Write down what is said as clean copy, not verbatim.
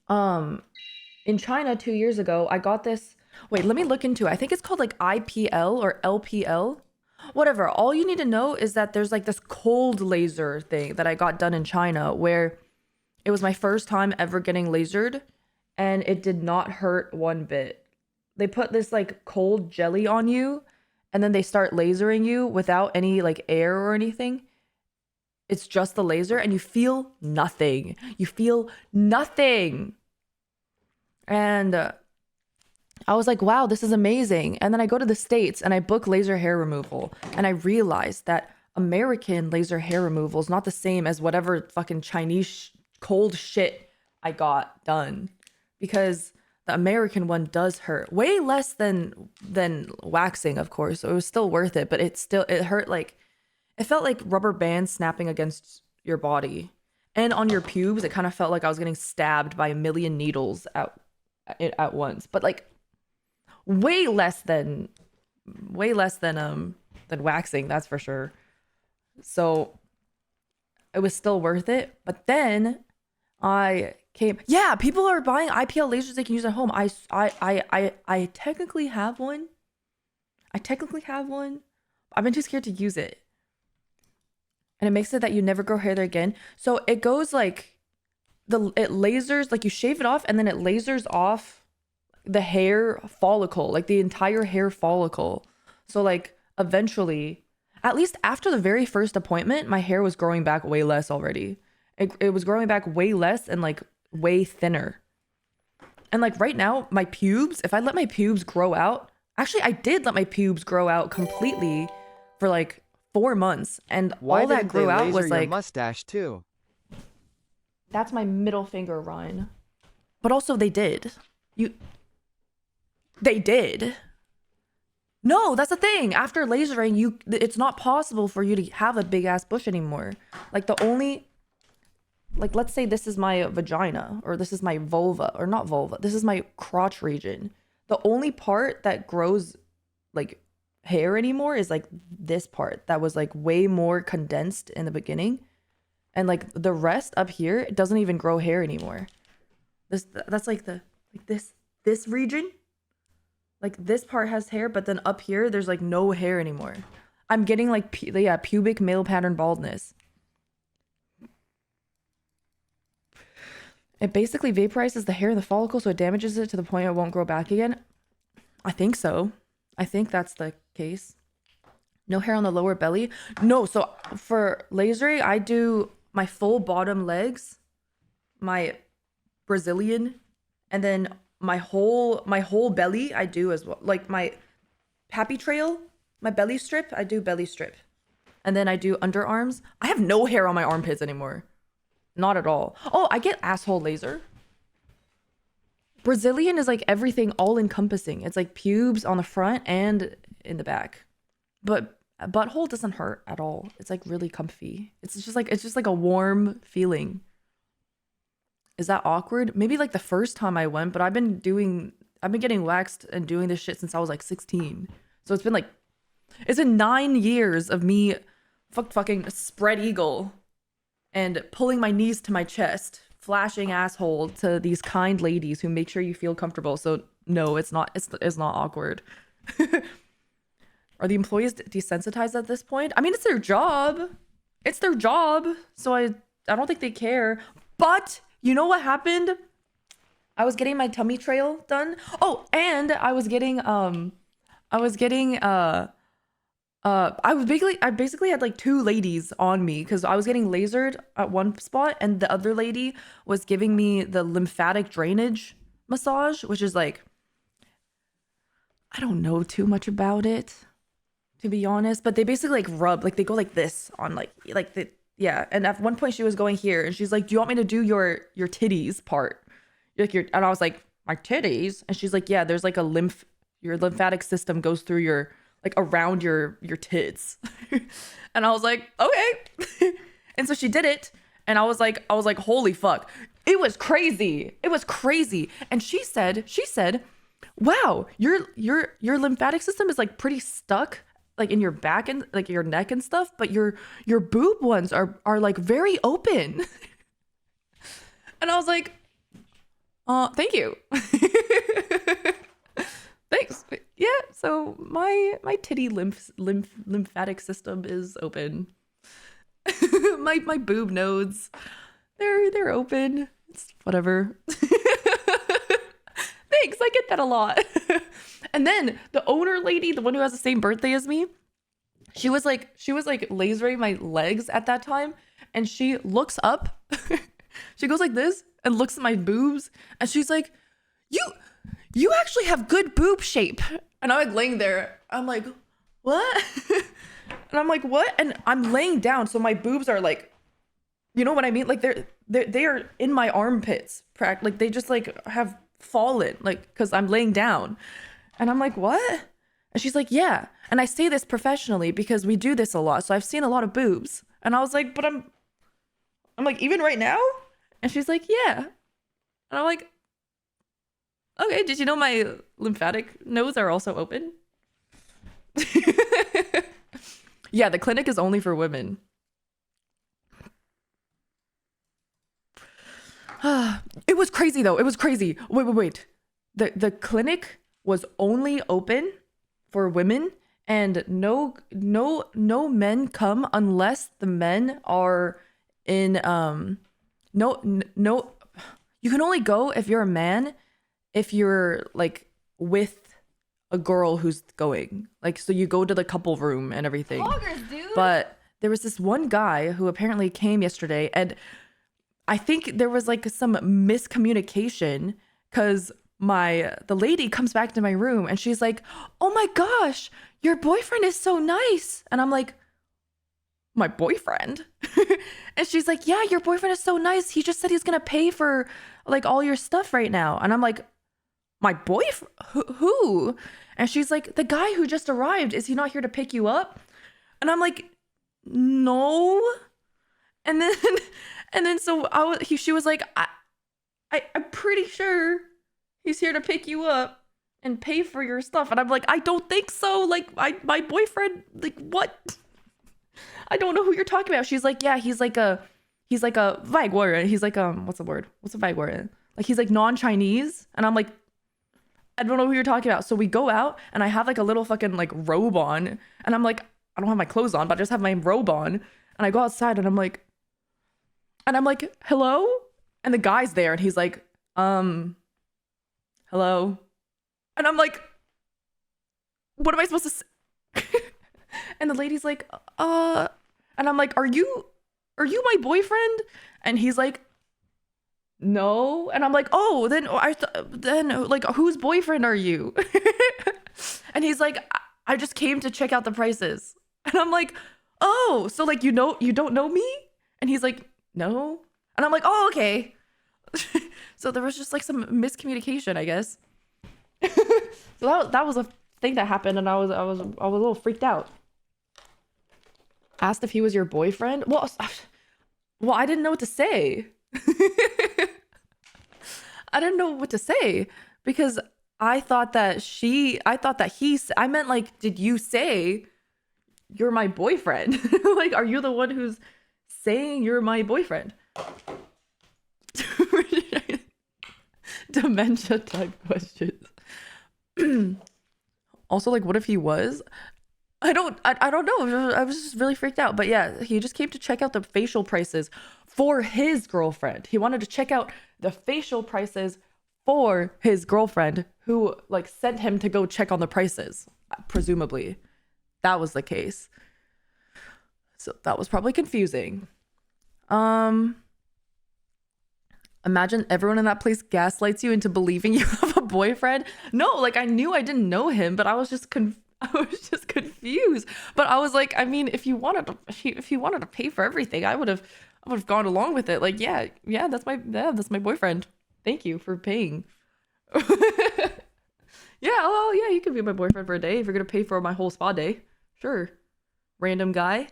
Um, in China 2 years ago, I got this. Wait, let me look into it. I think it's called like IPL or LPL. Whatever. All you need to know is that there's like this cold laser thing that I got done in China where it was my first time ever getting lasered and it did not hurt one bit. They put this like cold jelly on you and then they start lasering you without any like air or anything. It's just the laser and you feel nothing. You feel nothing. And I was like, wow, this is amazing. And then I go to the States and I book laser hair removal. And I realized that American laser hair removal is not the same as whatever fucking Chinese cold shit I got done. Because the American one does hurt way less than waxing, of course. So it was still worth it, but it hurt like it felt like rubber bands snapping against your body. And on your pubes, it kind of felt like I was getting stabbed by a million needles at once. But like way less than way less than waxing, that's for sure. So it was still worth it. But then I came, yeah, people are buying IPL lasers they can use at home. I technically have one. I technically have one. I've been too scared to use it. And it makes it that you never grow hair there again. So it goes like it lasers, like you shave it off and then it lasers off the hair follicle, like the entire hair follicle. So like eventually, at least after the very first appointment, my hair was growing back way less already. It was growing back way less and like way thinner. And like right now, my pubes, if I let my pubes grow out, actually I did let my pubes grow out completely for like 4 months. And Why all that didn't they grew out laser was your like, mustache too? that's my middle finger, Ryan. But also they did. You They did. No, that's the thing. After lasering, it's not possible for you to have a big ass bush anymore. Like the only like let's say this is my vagina or this is my vulva or not vulva. This is my crotch region. The only part that grows like hair anymore is like this part that was like way more condensed in the beginning. And like the rest up here, it doesn't even grow hair anymore. That's like the like this region, like this part has hair, but then up here there's like no hair anymore. I'm getting like yeah, pubic male pattern baldness. It basically vaporizes the hair in the follicle, so it damages it to the point it won't grow back again. I think so. I think that's the case. No hair on the lower belly. No, so for lasering, I do my full bottom legs, my Brazilian, and then my whole belly I do as well. Like my happy trail, my belly strip, I do belly strip. And then I do underarms. I have no hair on my armpits anymore. Not at all. Oh, I get asshole laser. Brazilian is like everything all encompassing. It's like pubes on the front and in the back. But butthole doesn't hurt at all. It's like really comfy. It's just like a warm feeling. Is that awkward? Maybe like the first time I went, but I've been getting waxed and doing this shit since I was like 16. So it's been 9 years of me fucking spread eagle and pulling my knees to my chest, flashing asshole to these kind ladies who make sure you feel comfortable. So no, it's not awkward. Are the employees desensitized at this point? I mean, it's their job. It's their job. So I don't think they care. But you know what happened? I was getting my tummy trail done. Oh, and I basically had like two ladies on me because I was getting lasered at one spot and the other lady was giving me the lymphatic drainage massage, which is like I don't know too much about it, to be honest, but they basically like rub, like they go like this on like the yeah. And at one point she was going here and she's like, "Do you want me to do your titties part?" Like your and I was like, "My titties?" And she's like, "Yeah, there's like your lymphatic system goes through your like around your tits." And I was like, "Okay." And so she did it and I was like, "Holy fuck." It was crazy. It was crazy. And she said, "Wow, your lymphatic system is like pretty stuck like in your back and like your neck and stuff, but your boob ones are like very open." And I was like, Thank you. Thanks. Yeah, so my titty lymphatic system is open. My boob nodes, they're open. It's whatever. Thanks, I get that a lot. And then the owner lady, the one who has the same birthday as me, she was like lasering my legs at that time, and she looks up. She goes like this and looks at my boobs, and she's like, "You you actually have good boob shape." And I'm like laying there. I'm like, "What?" And I'm like, "What?" And I'm laying down, so my boobs are like, you know what I mean? Like they are in my armpits. Like they just like have fallen, like because I'm laying down. And I'm like, "What?" And she's like, "Yeah." And I say this professionally because we do this a lot. So I've seen a lot of boobs. And I was like, "But I'm like, even right now?" And she's like, "Yeah." And I'm like, "Okay, did you know my lymphatic nodes are also open?" Yeah, the clinic is only for women. It was crazy though. It was crazy. Wait. The clinic was only open for women, and no men come unless the men are in no, you can only go if you're a man, if you're like with a girl who's going. Like, so you go to the couple room and everything. Vloggers, dude. But there was this one guy who apparently came yesterday, and I think there was like some miscommunication because the lady comes back to my room and she's like, "Oh my gosh, your boyfriend is so nice." And I'm like, "My boyfriend?" And she's like, "Yeah, your boyfriend is so nice. He just said he's gonna pay for like all your stuff right now." And I'm like, "My boyfriend? Who?" And she's like, "The guy who just arrived. Is he not here to pick you up?" And I'm like, "No." And then and then so she was like, I'm pretty sure he's here to pick you up and pay for your stuff." And I'm like, "I don't think so. Like, my boyfriend, like, what?" I don't know who you're talking about. She's like, "Yeah, he's like a 外国人. He's like, what's the word? What's a 外国人? Like, he's like non-Chinese." And I'm like, "I don't know who you're talking about." So we go out, and I have like a little fucking like robe on, and I'm like, I don't have my clothes on, but I just have my robe on. And I go outside, and I'm like, "Hello?" And the guy's there, and he's like, "Hello?" And I'm like, "What am I supposed to say?" And the lady's like, and I'm like, Are you my boyfriend?" And he's like, "No." And I'm like, "Oh, then like, whose boyfriend are you?" And he's like, I just came to check out the prices." And I'm like, "Oh, so like, you don't know me?" And he's like, "No." And I'm like, "Oh, okay." So there was just like some miscommunication, I guess. So that was a thing that happened, and I was a little freaked out. Asked if he was your boyfriend. Well, I didn't know what to say. I didn't know what to say because I meant like, did you say you're my boyfriend? Like, are you the one who's saying you're my boyfriend? Dementia type questions. Also, like, what if he was? I don't know. I was just really freaked out. But yeah, he just came to check out the facial prices for his girlfriend. He wanted to check out the facial prices for his girlfriend, who like sent him to go check on the prices. Presumably, that was the case. So that was probably confusing. Imagine everyone in that place gaslights you into believing you have a boyfriend. No, like, I knew I didn't know him, but I was just confused. But I was like, I mean, if you wanted to pay for everything, I would have gone along with it. Like, yeah, that's my boyfriend. Thank you for paying. Yeah, well, yeah, you could be my boyfriend for a day if you're gonna pay for my whole spa day. Sure. Random guy.